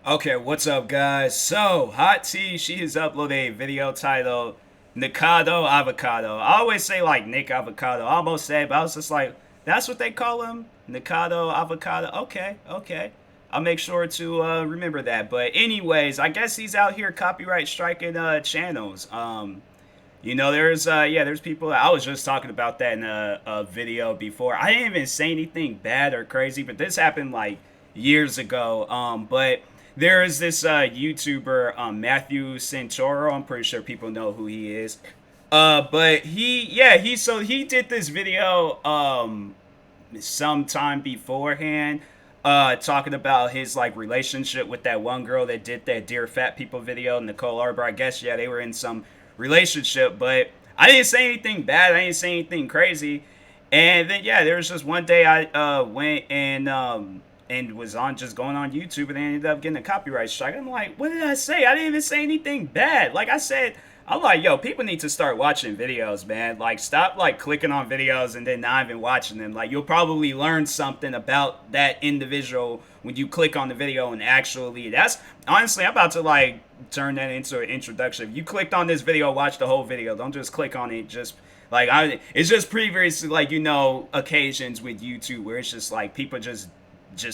Okay, what's up, guys? So, Hot T, she has uploaded a video titled Nikocado Avocado. I always say like Nick Avocado. I almost said, but I was just like, that's what they call him? Nikocado Avocado. Okay. I'll make sure to remember that. But anyways, I guess he's out here copyright striking channels. There's people. I was just talking about that in a video before. I didn't even say anything bad or crazy, but this happened like years ago. But there is this YouTuber, Matthew Santoro. I'm pretty sure people know who he is. But he did this video sometime beforehand, talking about his like relationship with that one girl that did that Dear Fat People video, Nicole Arbor. I guess they were in some relationship, but I didn't say anything bad. I didn't say anything crazy. And then there was just one day I went and was on just going on YouTube and ended up getting a copyright strike. I'm like, what did I say? I didn't even say anything bad. Like I said, I'm like, yo, people need to start watching videos, man. Like, stop like clicking on videos and then not even watching them. Like, you'll probably learn something about that individual when you click on the video and actually. That's honestly, I'm about to like turn that into an introduction. If you clicked on this video, watch the whole video. Don't just click on it. Just like it's just previous like occasions with YouTube where it's just like people just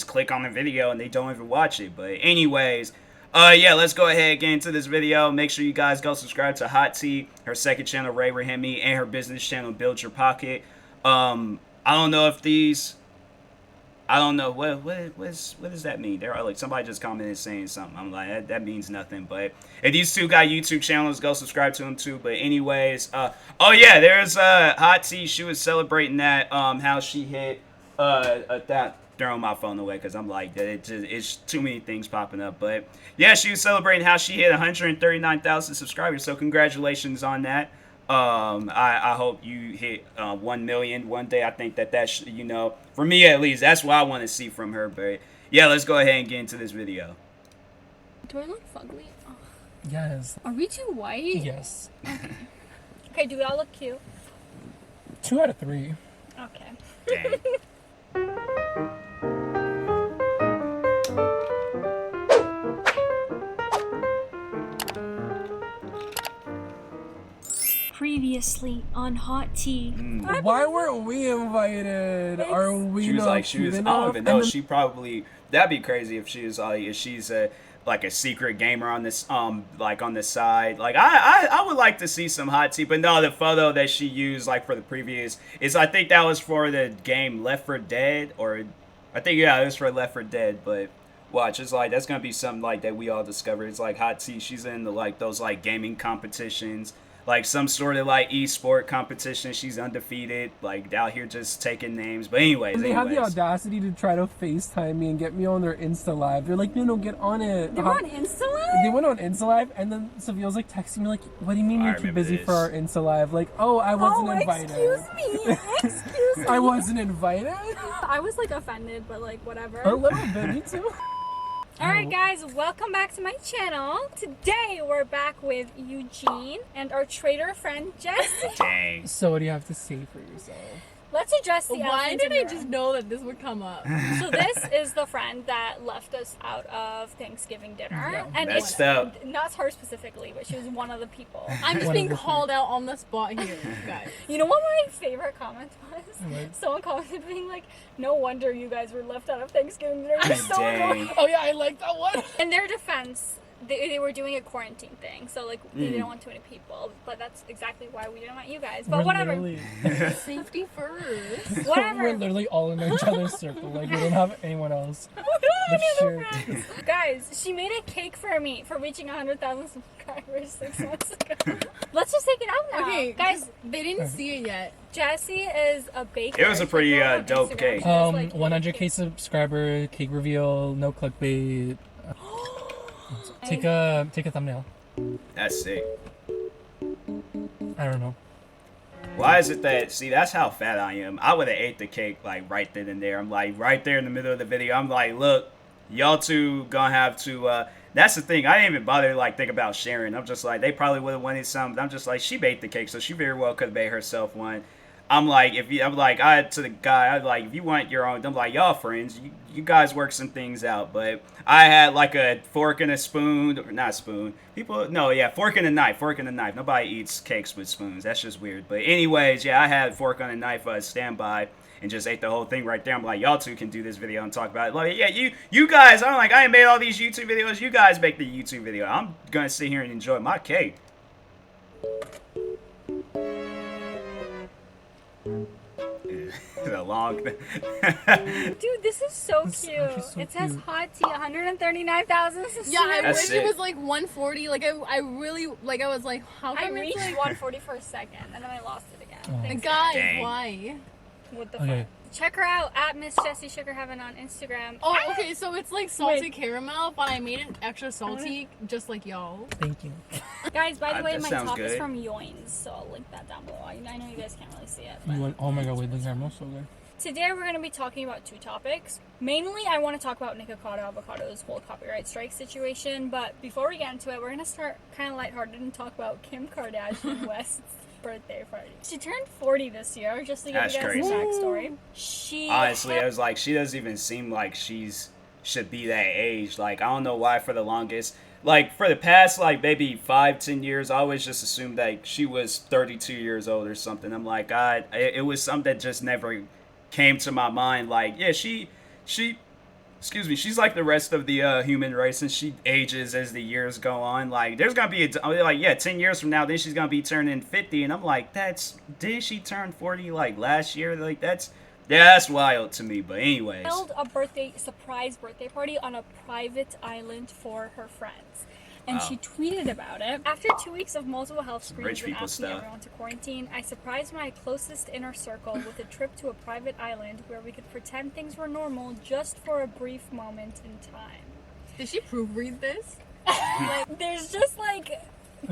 click on the video and they don't even watch it. But anyways. Let's go ahead and get into this video. Make sure you guys go subscribe to Hot T, her second channel, Ray Rahimi, and her business channel, Build Your Pocket. I don't know if these... I don't know. What does that mean? There are like somebody just commented saying something. I'm like, that means nothing. But if these two got YouTube channels, go subscribe to them too. But anyways, there's Hot T. She was celebrating that, how she hit that... throwing my phone away because I'm like it's too many things popping up. But yeah, she was celebrating how she hit 139,000 subscribers, so congratulations on that. I hope you hit 1 million one day. I think that's for me at least, that's what I want to see from her. But yeah, let's go ahead and get into this video. Do I look fugly? Oh. Yes. Are we too white? Yes. Okay, do we all look cute? 2 out of 3. Okay. Dang. Previously on Hot Tea. Why weren't we invited? Are we She was not like, cute I don't enough? even know. She probably, that'd be crazy if she was like, if she's a secret gamer on this, like on the side. Like I would like to see some Hot Tea, but no, the photo that she used like for the previous is, I think that was for the game Left 4 Dead, or I think it was for Left 4 Dead. But watch, it's like that's gonna be something like that we all discovered. It's like Hot Tea. She's in the like those like gaming competitions. Like some sort of like e-sport competition. She's undefeated, like out here just taking names. But anyways, They have the audacity to try to FaceTime me and get me on their Insta Live. They're like, no, get on it. They were on Insta Live? They went on Insta Live, and then Sophia was like texting me like, what do you mean you're too busy for our Insta Live? Like, oh, I wasn't invited. Excuse me. I wasn't invited? I was like offended, but like whatever. A little bit, me too. Alright guys, welcome back to my channel. Today we're back with Eugene and our trader friend Jessie. Dang. So what do you have to say for yourself? Let's address the Why elephant did in I the just room. know that this would come up? So this is the friend that left us out of Thanksgiving dinner. Yeah. And Messed it's up. not her specifically, but she was one of the people. I'm just One being of the called out on the spot here, guys. You know what my favorite comment was? What? Someone commented being like, no wonder you guys were left out of Thanksgiving dinner. You're so Dang. annoying. Oh yeah, I like that one. In their defense, they were doing a quarantine thing, so like they didn't want too many people, but that's exactly why we didn't want you guys. But We're whatever. literally- Safety first. Whatever. We're literally all in each other's circle. Like we don't have anyone else. We don't But have sure. any other friends. Guys, she made a cake for me for reaching 100,000 subscribers 6 months ago. Let's just take it out now. Okay, Guys, they didn't see it yet. Jessie is a baker. It was a pretty, She goes on dope Instagram. cake. She does, like, 100k subscriber, cake reveal, no clickbait. Take a thumbnail. That's sick. I don't know. Why is it that, see, that's how fat I am. I would have ate the cake, like, right then and there. I'm, like, right there in the middle of the video. I'm like, look, y'all two gonna have to, that's the thing. I didn't even bother to, like, think about sharing. I'm just like, they probably would have wanted some. I'm just like, she baked the cake, so she very well could have made herself one. I'm like, to the guy, I'm like, if you want your own, I'm like, y'all friends, you guys work some things out. But I had like a fork and a spoon, or not spoon. People, no, yeah, fork and a knife, fork and a knife. Nobody eats cakes with spoons. That's just weird. But anyways, yeah, I had fork on a knife standby. And just ate the whole thing right there. I'm like, y'all two can do this video and talk about it. Like, yeah, you guys, I'm like, I ain't made all these YouTube videos. You guys make the YouTube video. I'm gonna sit here and enjoy my cake. The long Dude, this is so cute. So it says cute. hot tea, 139,000. Yeah, I That's wish it. it was like 140. Like I really like. I was like, how I come reached it's like, 140 for a second, and then I lost it again. Oh. Thanks, guys, Dang. why? what the Okay. fuck? Check her out at Miss Jessie Sugar Heaven on Instagram. Oh, okay. So it's like salty Wait. caramel, but I made it extra salty, just like y'all. Thank you. Guys, by the way, That my sounds top is good. from Yoins, so I'll link that down below. I know you guys can't really see it. You But. want, oh my god, wait, the caramel's so good. Today we're going to be talking about two topics. Mainly, I want to talk about Nikocado Avocado's whole copyright strike situation, but before we get into it, we're going to start kind of lighthearted and talk about Kim Kardashian West's birthday party. She turned 40 this year, just to give That's you guys crazy. the backstory. She Honestly, I was like, she doesn't even seem like should be that age. Like, I don't know why for the longest. Like, for the past, like, maybe 5-10 years, I always just assumed that she was 32 years old or something. I'm like, God, it was something that just never came to my mind. Like, yeah, she excuse me, she's like the rest of the human race, and she ages as the years go on. Like, there's gonna be 10 years from now, then she's gonna be turning 50, and I'm like, didn't she turn 40 like last year? Like, that's wild to me. But anyways, held a surprise birthday party on a private island for her friends. And Wow. she tweeted about it. After 2 weeks of multiple health Some rich screens and people asking stuff. everyone to quarantine, I surprised my closest inner circle with a trip to a private island where we could pretend things were normal just for a brief moment in time. Did she proofread this? Like, there's just like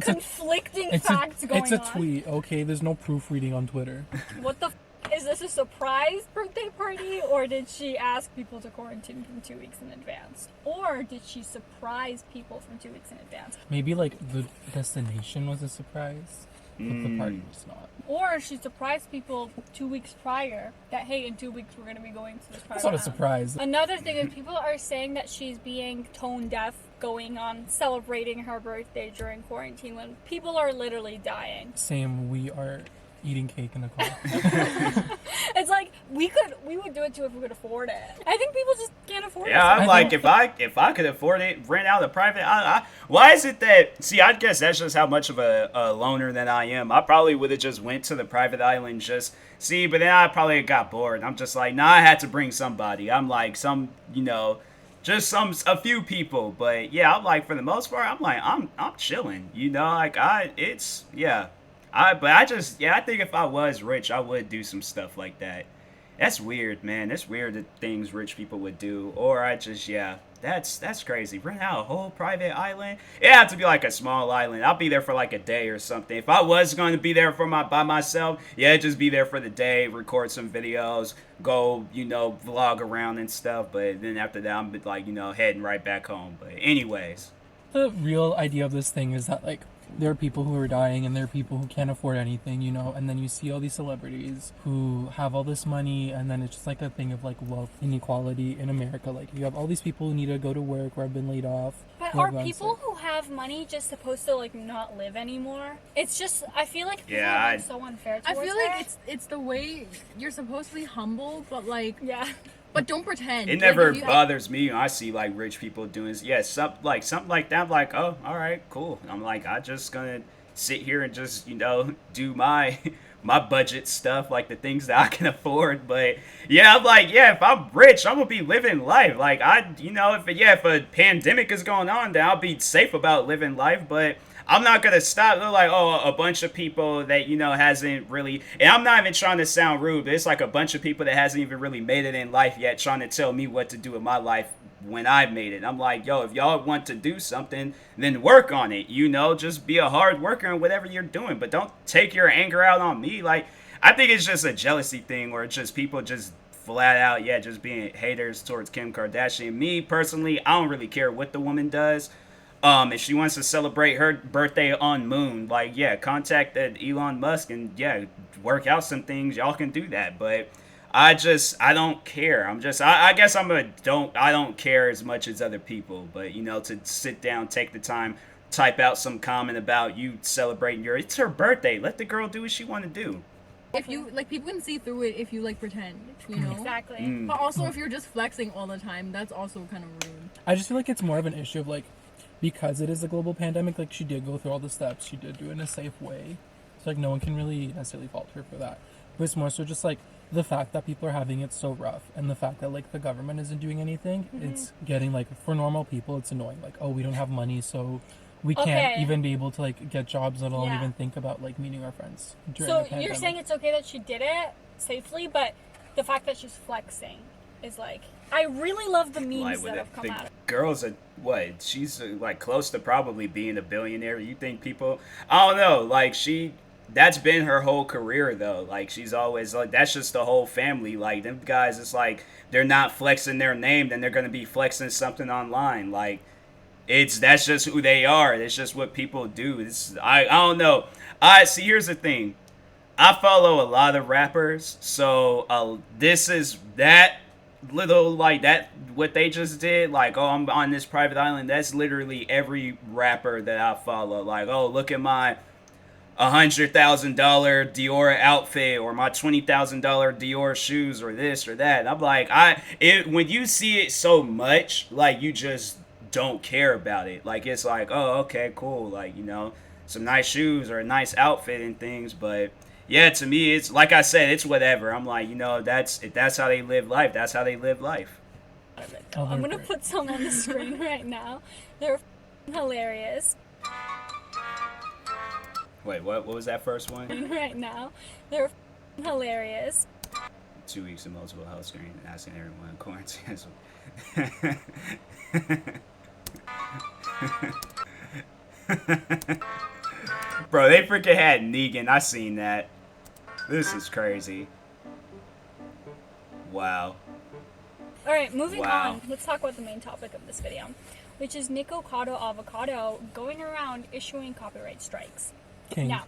conflicting It's facts going it's a on. tweet, okay? There's no proofreading on Twitter. What the is this a surprise birthday party, or did she ask people to quarantine from 2 weeks in advance? Or did she surprise people from 2 weeks in advance? Maybe like the destination was a surprise, but the party was not. Or she surprised people 2 weeks prior that, hey, in 2 weeks we're going to be going to this private It's not a island. surprise. Another thing is people are saying that she's being tone deaf going on celebrating her birthday during quarantine when people are literally dying. Same, we are eating cake in the car. It's like we would do it too if we could afford it. I think people just can't afford it. yeah, I'm I like, think- if I could afford it, rent out a private. Why is it that? See, I guess that's just how much of a loner that I am. I probably would have just went to the private island just see, but then I probably got bored. I'm just like, nah, I had to bring somebody. I'm like just a few people. But yeah, I'm like, for the most part, I'm like, I'm chilling. Like I think if I was rich, I would do some stuff like that. That's weird, man. That's weird, the things rich people would do. Or that's crazy. Rent out a whole private island. It have to be like a small island. I'll be there for like a day or something. If I was going to be there by myself, yeah, just be there for the day, record some videos, go, vlog around and stuff. But then after that, I'm like, heading right back home. But anyways. The real idea of this thing is that, like, there are people who are dying and there are people who can't afford anything, and then you see all these celebrities who have all this money, and then it's just like a thing of like wealth inequality in America. Like, you have all these people who need to go to work or have been laid off. But who are have gone people sick. who have money just supposed to like not live anymore? It's just I feel like people Yeah, are being so unfair I towards feel her. like it's the way you're supposed to be humble, but like, yeah. but don't pretend. It Like, never if you- bothers me when I see like rich people doing something like that. I'm like, oh, all right, cool. I'm like, I just gonna sit here and just do my budget stuff, like the things that I can afford. But yeah, I'm like, yeah, if I'm rich, I'm gonna be living life. Like if a pandemic is going on, then I'll be safe about living life. But I'm not gonna stop. They're like, oh, a bunch of people that hasn't really, and I'm not even trying to sound rude, but it's like a bunch of people that hasn't even really made it in life yet, trying to tell me what to do with my life when I made it. I'm like, yo, if y'all want to do something, then work on it. Just be a hard worker in whatever you're doing, but don't take your anger out on me. Like, I think it's just a jealousy thing, where it's just people just flat out, just being haters towards Kim Kardashian. Me personally, I don't really care what the woman does. If she wants to celebrate her birthday on Moon, like, yeah, contact Elon Musk and, yeah, work out some things. Y'all can do that. But I don't care. I guess I don't care as much as other people. But, to sit down, take the time, type out some comment about you celebrating it's her birthday. Let the girl do what she want to do. If you like, people can see through it if you like pretend, Exactly. But also, if you're just flexing all the time, that's also kind of rude. I just feel like it's more of an issue of like, because it is a global pandemic, like she did go through all the steps, she did do it in a safe way, so like no one can really necessarily fault her for that. But it's more so just like the fact that people are having it so rough, and the fact that like the government isn't doing anything. It's getting like, for normal people, it's annoying. Like, oh, we don't have money, so we can't even be able to like get jobs, let alone even think about like meeting our friends during the pandemic. You're saying it's okay that she did it safely, but the fact that she's flexing is like, I really love the memes that have come out. Girl's she's like close to probably being a billionaire. You think people, I don't know, like that's been her whole career though. Like, she's always like, that's just the whole family. Like, them guys, it's like they're not flexing their name, then they're gonna be flexing something online. Like, that's just who they are. It's just what people do. I don't know. Here's the thing. I follow a lot of rappers, so this is that little, like, that what they just did, like, oh, I'm on this private island. That's literally every rapper that I follow. Like, oh, look at my $100,000 Dior outfit, or my $20,000 Dior shoes, or this or that. And I'm like, when you see it so much, like, you just don't care about it. Like, it's like, oh, okay, cool, like, some nice shoes or a nice outfit and things. But yeah, to me, it's like I said, it's whatever. I'm like, if that's how they live life, that's how they live life. I'm gonna put some on the screen right now. They're hilarious. Wait, what was that first one? Right now, they're hilarious. 2 weeks of multiple health screen asking everyone in quarantine. Bro, they freaking had Negan. I seen that. This is crazy. Wow. Alright, moving on. Let's talk about the main topic of this video, which is Nikocado Avocado going around issuing copyright strikes. King. Now,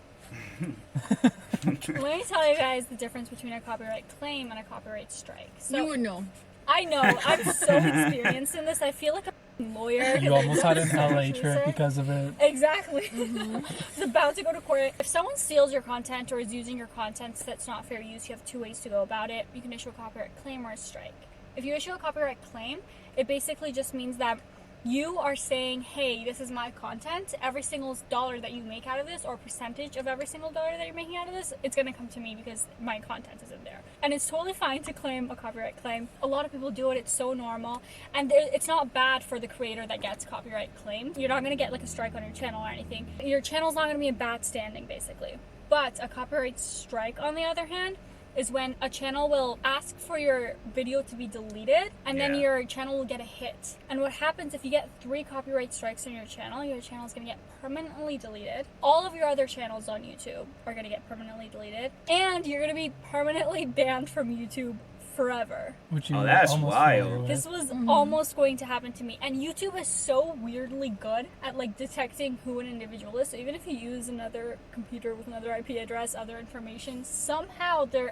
let me tell you guys the difference between a copyright claim and a copyright strike. So, you would know. I know. I'm so experienced in this. I feel like a lawyer. You almost had an LA trip because of it. Exactly. It's about to go to court. If someone steals your content or is using your content that's not fair use, you have two ways to go about it. You can issue a copyright claim or a strike. If you issue a copyright claim, it basically just means that you are saying, hey, this is my content. Every single dollar that you make out of this, or percentage of every single dollar that you're making out of this, it's going to come to me because my content is in there. And it's totally fine to claim a copyright claim. A lot of people do it. It's so normal. And it's not bad for the creator that gets copyright claim. You're not going to get like a strike on your channel or anything. Your channel's not going to be in bad standing, basically. But a copyright strike, on the other hand, is when a channel will ask for your video to be deleted, and then your channel will get a hit. And what happens if you get 3 copyright strikes on your channel is going to get permanently deleted. All of your other channels on YouTube are going to get permanently deleted, and you're going to be permanently banned from YouTube forever. That's wild. This was almost going to happen to me. And YouTube is so weirdly good at like detecting who an individual is. So even if you use another computer with another IP address, other information, somehow their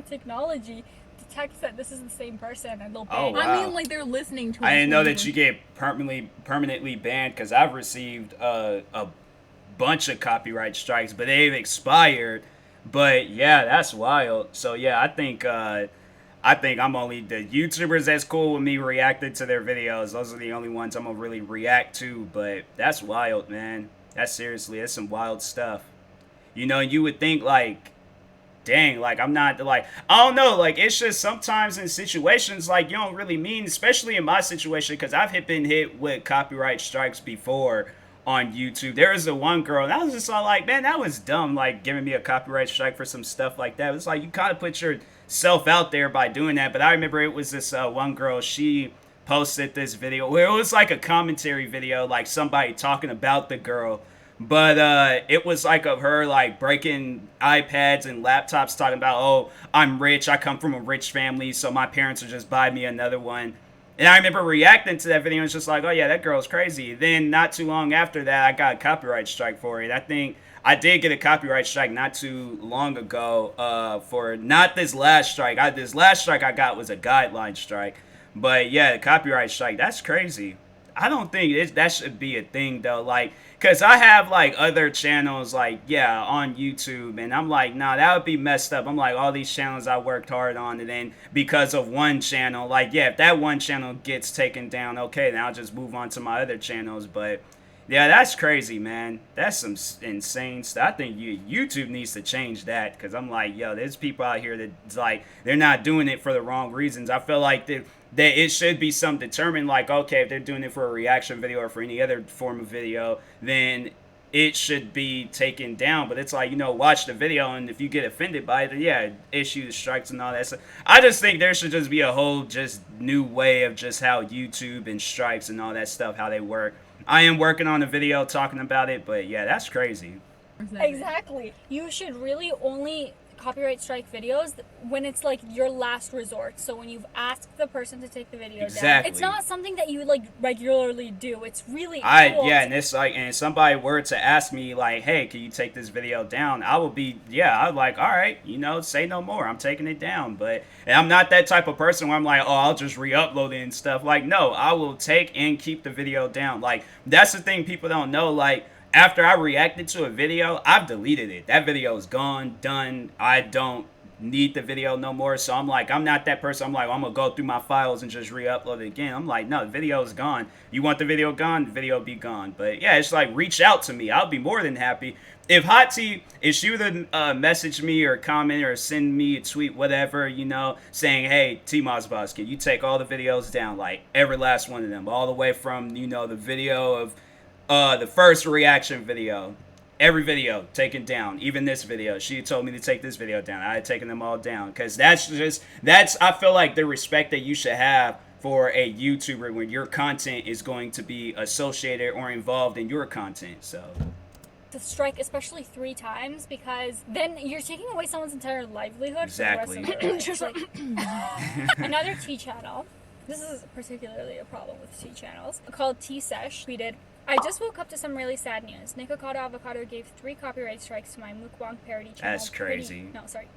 technology detects that this is the same person and they'll ban you. I mean, like, they're listening to us. I didn't know that you get permanently banned, because I've received a bunch of copyright strikes, but they've expired. But yeah, that's wild. So yeah, I think I'm only the YouTubers that's cool with me reacting to their videos. Those are the only ones I'm gonna really react to. But that's wild, man. That's some wild stuff. You would think like, dang, like, I'm not like, I don't know, like, it's just sometimes in situations like you don't really mean, especially in my situation, because I've been hit with copyright strikes before on YouTube. There was one girl, and I was just all like, man, that was dumb, like, giving me a copyright strike for some stuff like that. It's like, you kind of put yourself out there by doing that. But I remember it was this one girl, she posted this video where it was like a commentary video, like somebody talking about the girl. But it was like of her like breaking iPads and laptops, talking about, oh, I'm rich, I come from a rich family, so my parents will just buy me another one. And I remember reacting to that video and it's just like, oh yeah, that girl's crazy. Then not too long after that, I got a copyright strike for it. I think I did get a copyright strike not too long ago for not this last strike. This last strike I got was a guideline strike. But yeah, the copyright strike, that's crazy. I don't think that should be a thing though. Like, cause I have like other channels like yeah on YouTube, and I'm like, nah, that would be messed up. I'm like all these channels I worked hard on, and then because of one channel, like yeah, if that one channel gets taken down, okay, then I'll just move on to my other channels. But yeah, that's crazy, man. That's some insane stuff. I think YouTube needs to change that because I'm like, yo, there's people out here that's like they're not doing it for the wrong reasons. I feel like that it should be some determined like, okay, if they're doing it for a reaction video or for any other form of video, then it should be taken down. But it's like, watch the video, and if you get offended by it, then yeah, issue the strikes and all that stuff. I just think there should just be a whole just new way of just how YouTube and strikes and all that stuff, how they work. I am working on a video talking about it, but yeah, that's crazy. Exactly. You should really only copyright strike videos when it's like your last resort. So when you've asked the person to take the video down, it's not something that you like regularly do. It's really cool. And it's like, and if somebody were to ask me like, hey, can you take this video down, I would be, I'd like, all right, say no more, I'm taking it down. But and I'm not that type of person where I'm like, oh, I'll just re-upload it and stuff. Like, no, I will take and keep the video down. Like, that's the thing people don't know. Like, after I reacted to a video, I've deleted it. That video is gone, done. I don't need the video no more. So I'm like, I'm not that person. I'm like, I'm going to go through my files and just re-upload it again. I'm like, no, the video is gone. You want the video gone? The video be gone. But yeah, it's like, reach out to me. I'll be more than happy. If Hot T, if she would message me or comment or send me a tweet, whatever, saying, hey, TMossBoss, can you take all the videos down? Like, every last one of them. All the way from, the video of the first reaction video, every video taken down, even this video. She told me to take this video down. I had taken them all down because that's I feel like the respect that you should have for a YouTuber when your content is going to be associated or involved in your content. So to strike especially 3 times, because then you're taking away someone's entire livelihood. Exactly. For the rest of their life. Another T channel. This is particularly a problem with T channels, called T-Sesh, tweeted, I just woke up to some really sad news. Nikocado Avocado gave 3 copyright strikes to my mukbang parody channel. That's crazy.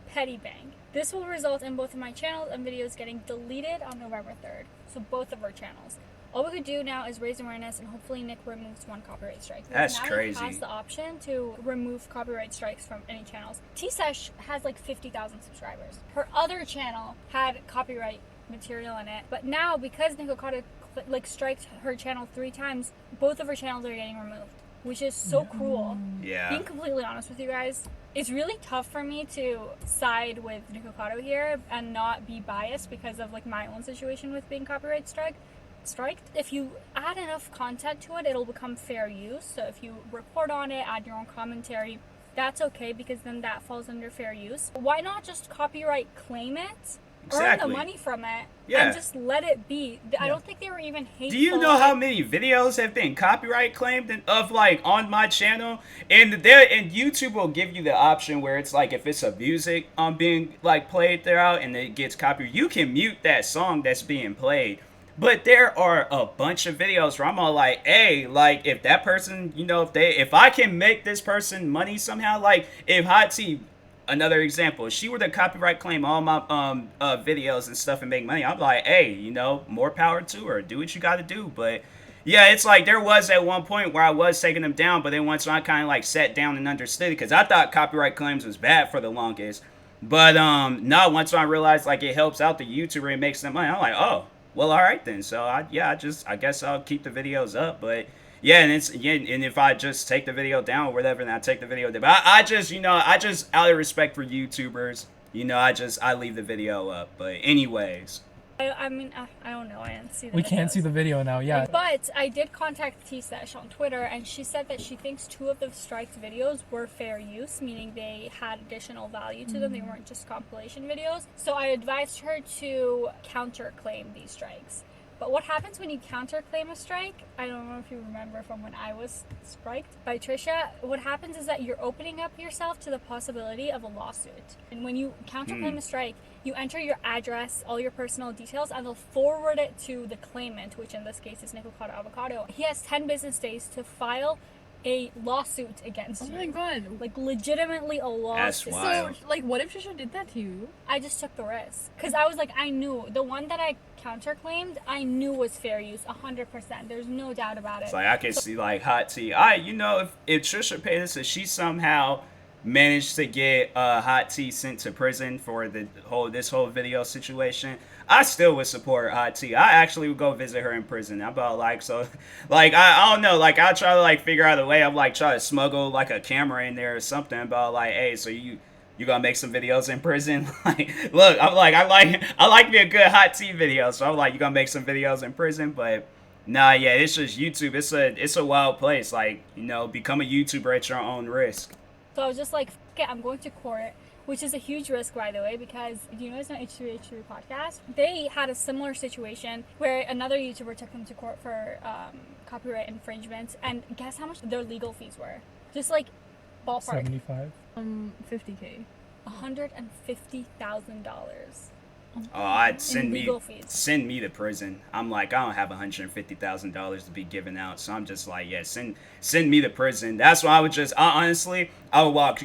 Petty Bang. This will result in both of my channels and videos getting deleted on November 3rd. So both of our channels. All we could do now is raise awareness, and hopefully Nick removes 1 copyright strike. That's now crazy. He has the option to remove copyright strikes from any channels. T-Sesh has like 50,000 subscribers. Her other channel had copyright material in it, but now because Nikocado striked her channel 3 times, both of her channels are getting removed, which is so cruel. Yeah. Being completely honest with you guys, it's really tough for me to side with Nikocado here and not be biased because of like my own situation with being copyright striked. If you add enough content to it, it'll become fair use. So if you report on it, add your own commentary, that's okay, because then that falls under fair use. Why not just copyright claim it? Exactly. Earn the money from it, and just let it be. I don't think they were even hateful. Do you know how many videos have been copyright claimed of like on my channel? And YouTube will give you the option where it's like if it's a music being like played throughout and it gets copyright, you can mute that song that's being played. But there are a bunch of videos where I'm all like, hey, like if that person, if I can make this person money somehow, like if Hot T, another example, if she were to copyright claim all my videos and stuff and make money, I'm like, hey, more power to her. Do what you got to do. But yeah, it's like there was at one point where I was taking them down, but then once I kind of like sat down and understood it, because I thought copyright claims was bad for the longest. But no, once I realized like it helps out the YouTuber and makes them money, I'm like, oh, well, all right then. So I guess I'll keep the videos up. But yeah, and if I just take the video down or whatever, then I take the video down. But I just out of respect for YouTubers, I leave the video up. But anyways. I mean, I don't know. I didn't see the We can't see the video now, yeah. But I did contact T-Sesh on Twitter, and she said that she thinks 2 of the striked videos were fair use, meaning they had additional value to them. They weren't just compilation videos. So I advised her to counterclaim these strikes. But what happens when you counterclaim a strike? I don't know if you remember from when I was striked by Trisha. What happens is that you're opening up yourself to the possibility of a lawsuit. And when you counterclaim a strike, you enter your address, all your personal details, and they'll forward it to the claimant, which in this case is Nikocado Avocado. He has 10 business days to file a lawsuit against you. Oh my god. Like, legitimately a lawsuit. That's wild. So, like, what if Trisha did that to you? I just took the risk. Because I was like, I knew. The one that I counterclaimed, I knew was fair use, 100%. There's no doubt about it. It's like, I can see, like, hot tea. You know, if Trisha Paytas, if she somehow managed to get hot tea sent to prison for this whole video situation, I still would support hot tea. I actually would go visit her in prison. I'm about like, so, like, I don't know, like, I'll try to, like, figure out a way. I'm like, try to smuggle, like, a camera in there or something about, like, hey, so you gonna make some videos in prison? Like, look, I'm like, I like me a good hot tea video, so I'm like, you gonna make some videos in prison? But nah, yeah, it's just YouTube. It's a wild place. Like, you know, become a YouTuber at your own risk. So I was just like, F it, I'm going to court, which is a huge risk, by the way, because do you know it's an H3H3 podcast? They had a similar situation where another YouTuber took them to court for copyright infringement, and guess how much their legal fees were? Just like ballpark. 75. 50K. $150,000. Oh, I'd send legal fees. me to prison. I'm like, I don't have $150,000 to be giving out, so I'm just like, yeah, send me to prison. That's why I would just, honestly, I would walk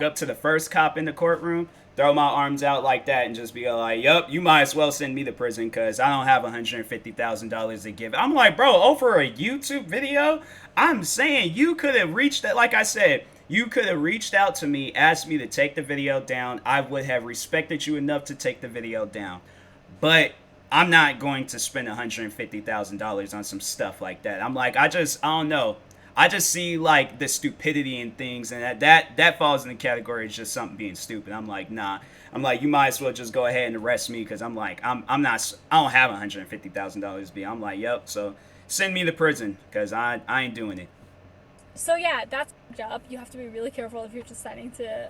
up to the first cop in the courtroom, throw my arms out like that, and just be like, yup, you might as well send me to prison because I don't have $150,000 to give. I'm like, bro, over a YouTube video, I'm saying you could have reached that, like I said, you could have reached out to me, asked me to take the video down. I would have respected you enough to take the video down. But I'm not going to spend $150,000 on some stuff like that. I'm like, I don't know. I just see, like, the stupidity in things, and that falls in the category of just something being stupid. I'm like, nah. I'm like, you might as well just go ahead and arrest me because I'm like, I don't have $150,000 to be. I'm like, yep, so send me to prison because I ain't doing it. So yeah, that's job. You have to be really careful if you're deciding to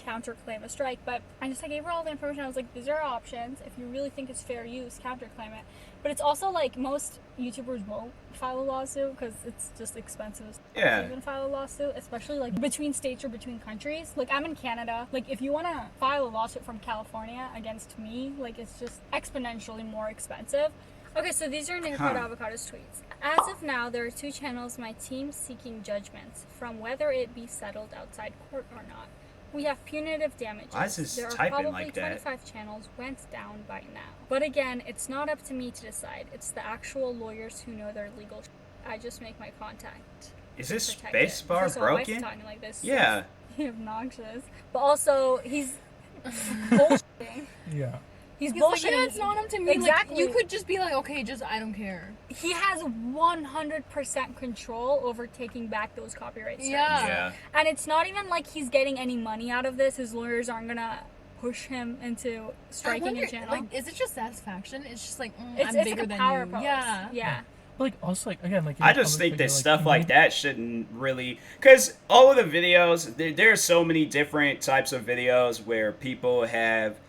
counterclaim a strike. But I gave her all the information. I was like, these are options. If you really think it's fair use, counterclaim it. But it's also like most YouTubers won't file a lawsuit because it's just expensive to even file a lawsuit, especially like between states or between countries. Like I'm in Canada. Like if you want to file a lawsuit from California against me, like it's just exponentially more expensive. Okay, so these are Nikocado Avocado's tweets. As of now, there are 2 channels my team's seeking judgments from whether it be settled outside court or not. We have punitive damages. Why is this there are typing probably like that? 25 channels went down by now. But again, it's not up to me to decide. It's the actual lawyers who know their legal I just make my contact. Is this spacebar broken? Talking like this. Yeah. Obnoxious. But also, he's bullshitting. Yeah. He's Like, bullshitting. yeah, it's not up to me. Exactly. Like, you could just be like, okay, just I don't care. He has 100% control over taking back those copyright strikes. Yeah. And it's not even like he's getting any money out of this. His lawyers aren't gonna push him into striking a channel. Like, is it just satisfaction? It's just like, it's I'm bigger like a than power you. pose. Yeah. Yeah. Like, also, like, again, like... I just think that stuff like that shouldn't really... Because all of the videos, there are so many different types of videos where people have...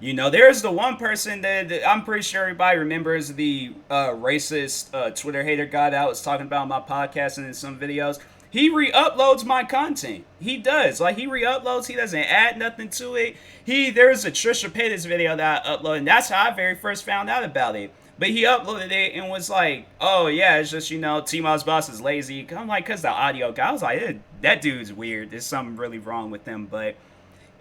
You know, there's the one person that I'm pretty sure everybody remembers, the racist Twitter hater guy that I was talking about on my podcast and in some videos. He re-uploads my content. He does. Like, he re-uploads. He doesn't add nothing to it. There's a Trisha Paytas video that I uploaded, and that's how I very first found out about it. But he uploaded it and was like, oh, yeah, it's just, you know, TMossBoss is lazy. I'm like, because the audio guy, I was like, that dude's weird. There's something really wrong with him. But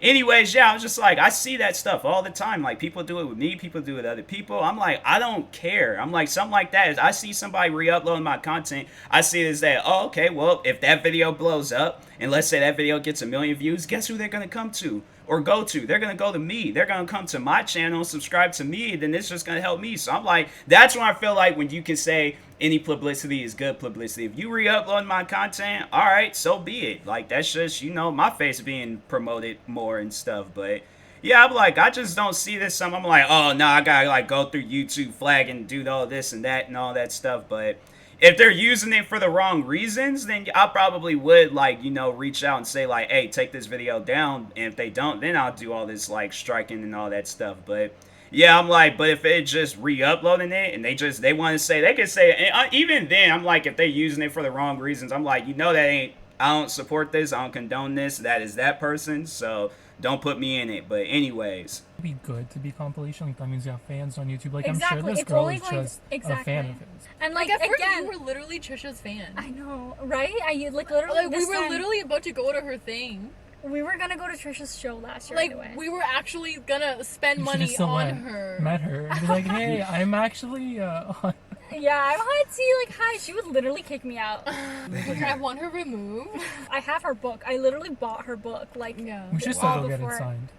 anyways, yeah, I was just like, I see that stuff all the time. Like, people do it with me. People do it with other people. I'm like, I don't care. I'm like, something like that. I see somebody re-uploading my content. I see it as that, oh, okay, well, if that video blows up, and let's say that video gets 1 million views, guess who they're going to come to? Or go to? They're going to go to me. They're going to come to my channel, subscribe to me, then it's just going to help me. So I'm like, that's when I feel like when you can say any publicity is good publicity. If you re-upload my content, all right, so be it. Like, that's just, you know, my face being promoted more and stuff. But yeah, I'm like, I just don't see this. I'm like, oh, no, I got to, like, go through YouTube flag and do all this and that and all that stuff. But if they're using it for the wrong reasons, then I probably would, like, you know, reach out and say, like, hey, take this video down. And if they don't, then I'll do all this, like, striking and all that stuff. But Yeah, I'm like, but if they just re-uploading it and they want to say, they can say it. And even then, I'm like, if they using it for the wrong reasons, I'm like, that ain't. I don't support this. I don't condone this. That is that person. So don't put me in it. But anyways, It'd be good to be compilation. Like that means you have fans on YouTube. Like Exactly, I'm sure this it's girl only is going to- just a exactly. fan of his. And Like like at first, again, you were literally Trisha's fan. I know, right? I like literally. Like we this were time, literally about to go to her thing. We were gonna go to Trisha's show last year. Like anyway. we were actually gonna spend You money should've still on went, her. met her, and be like, "Hey, I'm actually on." Yeah, I'm hot tea. Like, hi. She would literally kick me out. I want her removed. I have her book. I literally bought her book. Like, Yeah. We should Wow. still go get it Before- signed.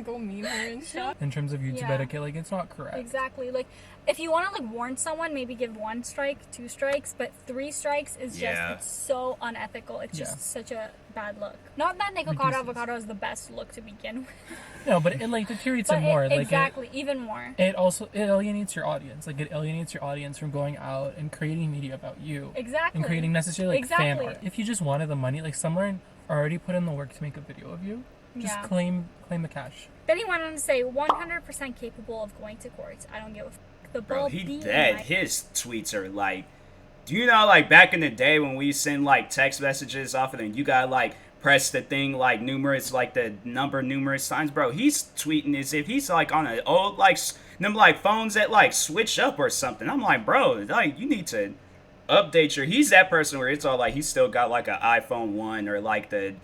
Go meet her and stuff. In terms of YouTube Yeah. etiquette, like it's not correct. exactly. Like, if you want to like warn someone, maybe give 1 strike, 2 strikes, but 3 strikes is just Yeah. it's so unethical. It's Yeah. just such a bad look. Not that Nikocado Reduces. Avocado is the best look to begin with, No, but it like deteriorates but it more. it, Like exactly, even more. it also it alienates your audience. Like it alienates your audience from going out and creating media about you. Exactly. And creating necessarily like fan Exactly. art. If you just wanted the money, like someone already put in the work to make a video of you, just Yeah. claim the cash. Then he went on to say 100% capable of going to court. I don't give a f. The bro, ball he be in dead. my- His tweets are like, do you know, like back in the day when we send like text messages off of them, you gotta like press the thing like the number numerous times, bro. He's tweeting as if he's like on an old like them like phones that like switch up or something. I'm like, bro, like you need to update your. He's that person where it's all like he's still got like an iPhone 1 or like the.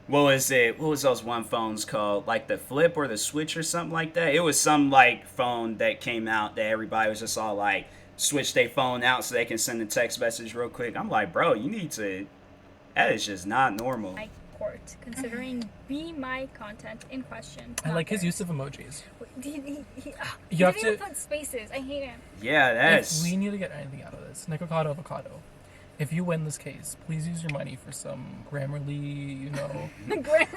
What was it? What was those one phones called? Like the Flip or the Switch or something like that? It was some like phone that came out that everybody was just all like switch their phone out so they can send a text message real quick. I'm like, bro, you need to. That is just not normal. My court, considering be my content in question. I like his use of emojis. He You have didn't even to- put spaces. I hate him. Yeah, that's. If we need to get anything out of this, Nikocado Avocado. If you win this case, please use your money for some Grammarly, Grammar.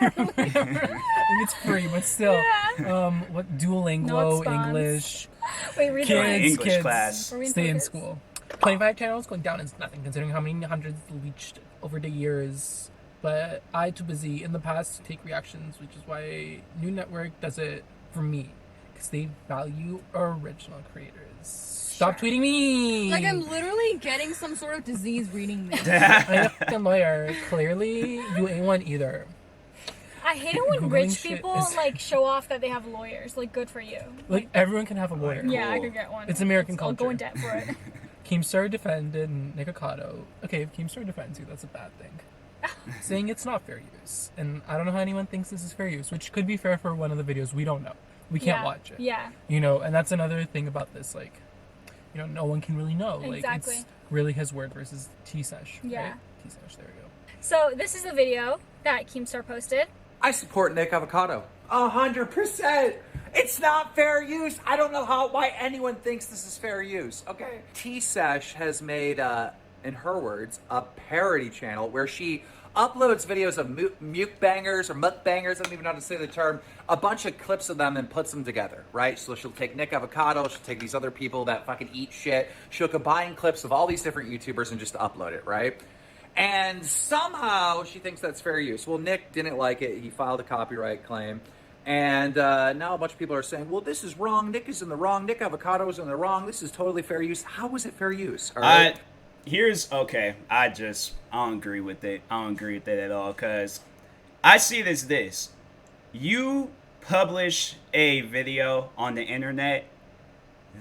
I think it's free, but still. What Duolingo, Not spons. English, Wait, read the kids, lines. English kids, class. Are we in stay in focus? school. 25 channels going down is nothing, considering how many hundreds reached over the years. But I too busy in the past to take reactions, which is why New Network does it for me, because they value original creators. Stop tweeting me. Like I'm literally getting some sort of disease reading this. I'm a fucking lawyer. Clearly, you ain't one either. I hate it when Googling rich shit people is- like show off that they have lawyers. Like, good for you. Like everyone can have a lawyer. Yeah, I Cool. could get one. It's American I'll go in culture. debt for it. Keemstar defended Nikocado. Okay, if Keemstar defends you, that's a bad thing. Saying it's not fair use. And I don't know how anyone thinks this is fair use, which could be fair for one of the videos. We don't know. We can't Yeah, watch it. Yeah. You know, and that's another thing about this, like, you know, no one can really know. Like, Exactly. it's really his word versus T-Sesh. Yeah. Right? T-Sesh, there we go. So this is the video that Keemstar posted. I support Nick Avocado. 100%. It's not fair use. I don't know why anyone thinks this is fair use. Okay. T-Sesh has made, in her words, a parody channel where she uploads videos of mukbangers or mukbangers, I don't even know how to say the term, a bunch of clips of them and puts them together, right? So she'll take Nick Avocado, she'll take these other people that fucking eat shit, she'll combine clips of all these different YouTubers and just upload it, right? And somehow she thinks that's fair use. Well, Nick didn't like it. He filed a copyright claim. And now a bunch of people are saying, well, this is wrong. Nick is in the wrong. Nick Avocado is in the wrong. This is totally fair use. How is it fair use? All right. Here's okay. I don't agree with it. I don't agree with it at all. Cause I see it as this: you publish a video on the internet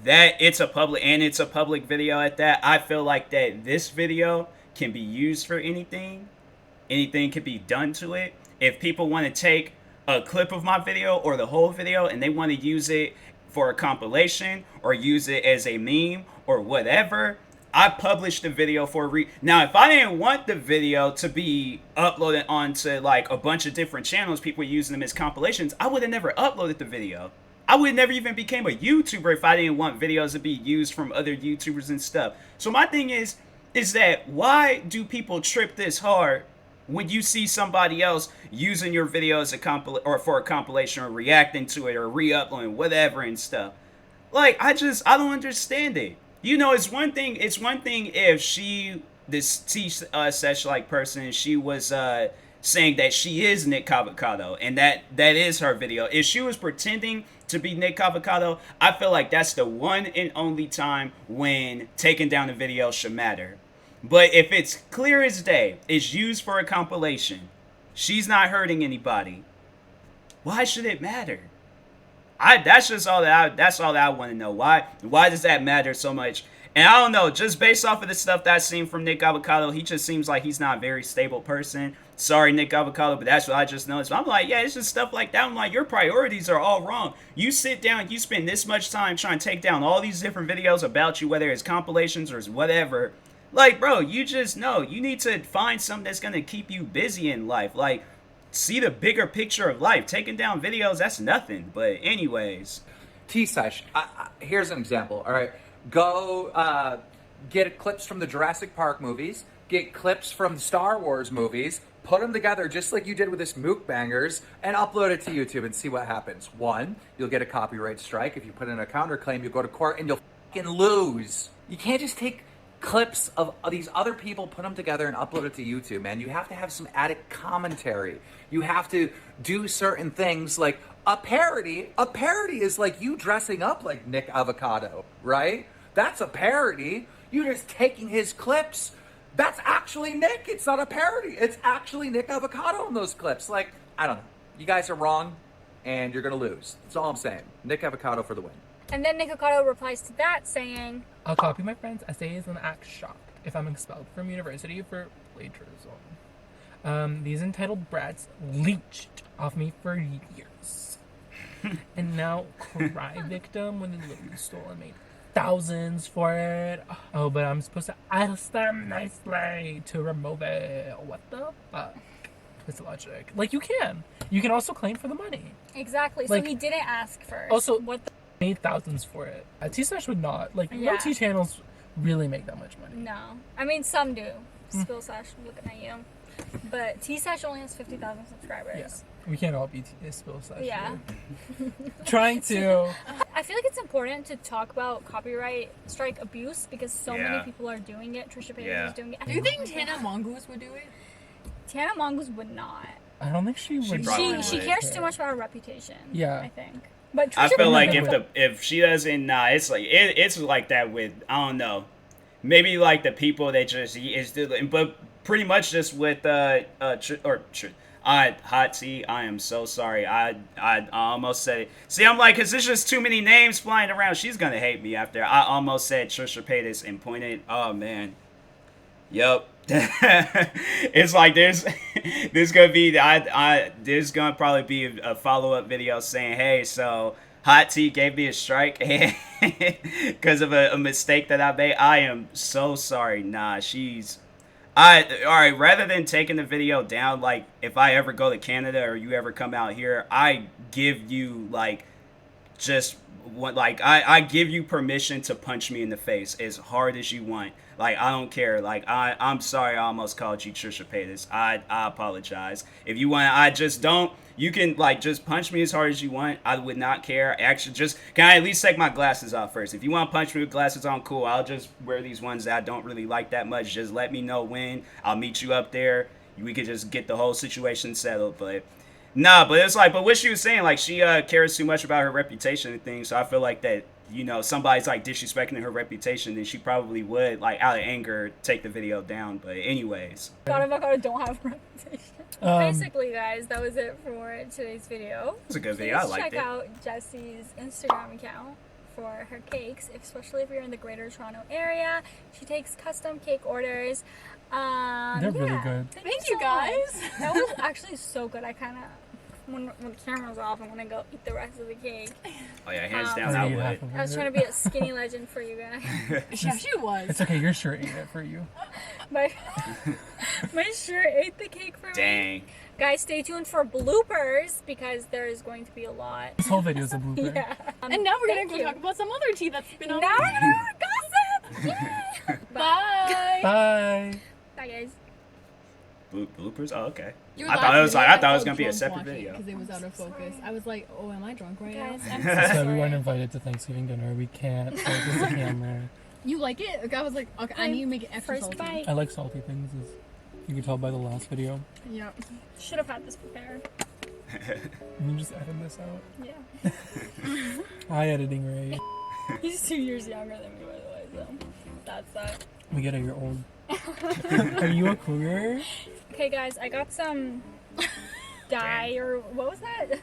that it's a public video at that. I feel like that this video can be used for anything. Anything can be done to it. If people want to take a clip of my video or the whole video and they want to use it for a compilation or use it as a meme or whatever, I published the video for now. If I didn't want the video to be uploaded onto like a bunch of different channels, people using them as compilations, I would have never uploaded the video. I would never even became a YouTuber if I didn't want videos to be used from other YouTubers and stuff. So my thing is that why do people trip this hard when you see somebody else using your video as a or for a compilation or reacting to it or re-uploading whatever and stuff? Like, I don't understand it. You know, it's one thing if she, this T-Sesh like person, she was saying that she is Nick Avocado and that is her video. If she was pretending to be Nick Avocado, I feel like that's the one and only time when taking down a video should matter. But if it's clear as day, it's used for a compilation, she's not hurting anybody, why should it matter? That's all that I want to know. Why does that matter so much? And I don't know, just based off of the stuff that I've seen from Nick Avocado, he just seems like he's not a very stable person. Sorry, Nick Avocado, but that's what I just noticed. I'm like, yeah, it's just stuff like that. I'm like, your priorities are all wrong. You sit down, you spend this much time trying to take down all these different videos about you, whether it's compilations or whatever. Like, bro, you just know you need to find something that's going to keep you busy in life. Like, see the bigger picture of life. Taking down videos, that's nothing. But anyways. T-Sesh, here's an example, all right? Go get clips from the Jurassic Park movies, get clips from Star Wars movies, put them together just like you did with this Mookbangers, and upload it to YouTube and see what happens. One, you'll get a copyright strike. If you put in a counterclaim, you'll go to court and you'll fucking lose. You can't just take clips of these other people, put them together and upload it to YouTube, man. You have to have some added commentary. You have to do certain things like a parody. A parody is like you dressing up like Nick Avocado, right? That's a parody. You're just taking his clips. That's actually Nick. It's not a parody. It's actually Nick Avocado in those clips. Like, I don't know. You guys are wrong, and you're going to lose. That's all I'm saying. Nick Avocado for the win. And then Nikocado replies to that saying, I'll copy my friend's essays and act shocked if I'm expelled from university for plagiarism. These entitled brats leached off me for years. And now cry victim when the Louis stole and made thousands for it. Oh, but I'm supposed to ask them nicely to remove it. What the fuck? It's logic. Like, you can also claim for the money. exactly. Like, so he didn't ask first. Also, what the made thousands for it. T-Sesh would not. Like, Yeah. no T channels really make that much money. No. I mean, some do. Spill Sash, looking at you. But T-Sash only has 50,000 subscribers. Yeah. We can't all be Spill Sash. Yeah. Trying to. I feel like it's important to talk about copyright strike abuse because so Yeah. many people are doing it. Trisha Paytas Yeah. is doing it. Do you think Tana Mongoose would do it? Tana Mongoose would not. I don't think she would. probably She would. cares too much about her reputation. Yeah. I think. But I Trisha feel like Paytas- if she doesn't, it's like it's like that with, I don't know, maybe like the people that just but pretty much just with Hot Tea. I am so sorry. I almost said it. See, I'm like, cause there's just too many names flying around. She's gonna hate me after. I almost said Trisha Paytas and pointed. Oh man. Yup. It's like there's gonna be there's gonna probably be a follow-up video saying, hey, so Hot Tea gave me a strike because of a mistake that I made. I am so sorry. Nah, alright, rather than taking the video down, like if I ever go to Canada or you ever come out here, I give you like just what, like I give you permission to punch me in the face as hard as you want. Like, I don't care. Like, I'm sorry I almost called you Trisha Paytas. I apologize. If you want, I just don't. You can, like, just punch me as hard as you want. I would not care. Actually, just, can I at least take my glasses off first? If you want to punch me with glasses on, cool. I'll just wear these ones that I don't really like that much. Just let me know when. I'll meet you up there. We could just get the whole situation settled. But, nah, but it's like, but what she was saying, like, she cares too much about her reputation and things. So I feel like that, you know, somebody's like disrespecting her reputation, then she probably would, like, out of anger, take the video down. But anyways, Avocado don't have a reputation. Basically, guys, that was it for today's video. it's a good video. I Please liked check it. out Jessie's Instagram account for her cakes, especially if you're in the Greater Toronto area. She takes custom cake orders. They're really good. Thank so you, much. guys. That was actually so good. I kind of, when the camera's off, I'm gonna go eat the rest of the cake. Oh yeah, hands Um, down, Or I eat half would. of I was it. trying to be a skinny legend for you guys. Yeah, she was. It's okay, your shirt ate it for you. My shirt ate the cake for me. Dang. Guys, stay tuned for bloopers because there is going to be a lot. This whole video is a blooper. Yeah. And now we're gonna Thank go you. talk about some other tea that's been on. Now we're gonna gossip. Bye. Bye. Bye, guys. Bloopers? Oh, okay. Your I last thought it was video, like, I thought it was felt gonna be a drunk separate watching video. because it was out of focus. I was like, oh, am I drunk right Guys, now? I'm so So we sorry. weren't invited to Thanksgiving dinner. We can't focus the camera. You like it? Like, I was like, okay, I need to make it extra First salty. bite. I like salty things. You can tell by the last video. Yeah. Should have had this prepared. Can you just edit this out? Yeah. Hi, editing Ray. He's 2 years younger than me, by the way, so that's that. We get it, you're old. Are you a cougar? Okay, guys, I got some dye, or what was that?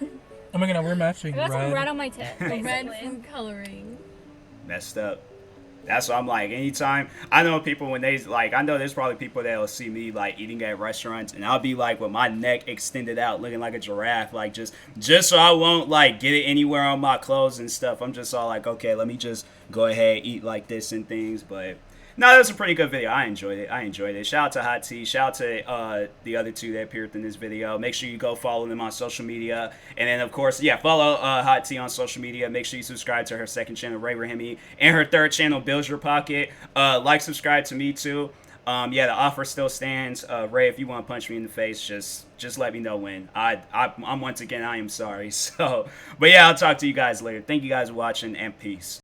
Oh my god, we're I matching. got some red on my tit, Red basically. food coloring. Messed up. That's what I'm like. Anytime I know people when they like, I know there's probably people that'll see me like eating at restaurants, and I'll be like with my neck extended out, looking like a giraffe, like just so I won't like get it anywhere on my clothes and stuff. I'm just all like, okay, let me just go ahead eat like this and things. But no, that was a pretty good video. I enjoyed it. Shout out to Hot T. Shout out to the other two that appeared in this video. Make sure you go follow them on social media. And then, of course, yeah, follow Hot T on social media. Make sure you subscribe to her second channel, Ray Rahimi, and her third channel, Build Your Pocket. Subscribe to me, too. Yeah, the offer still stands. Ray, if you want to punch me in the face, just let me know when. I'm once again, I am sorry. So, but yeah, I'll talk to you guys later. Thank you guys for watching, and peace.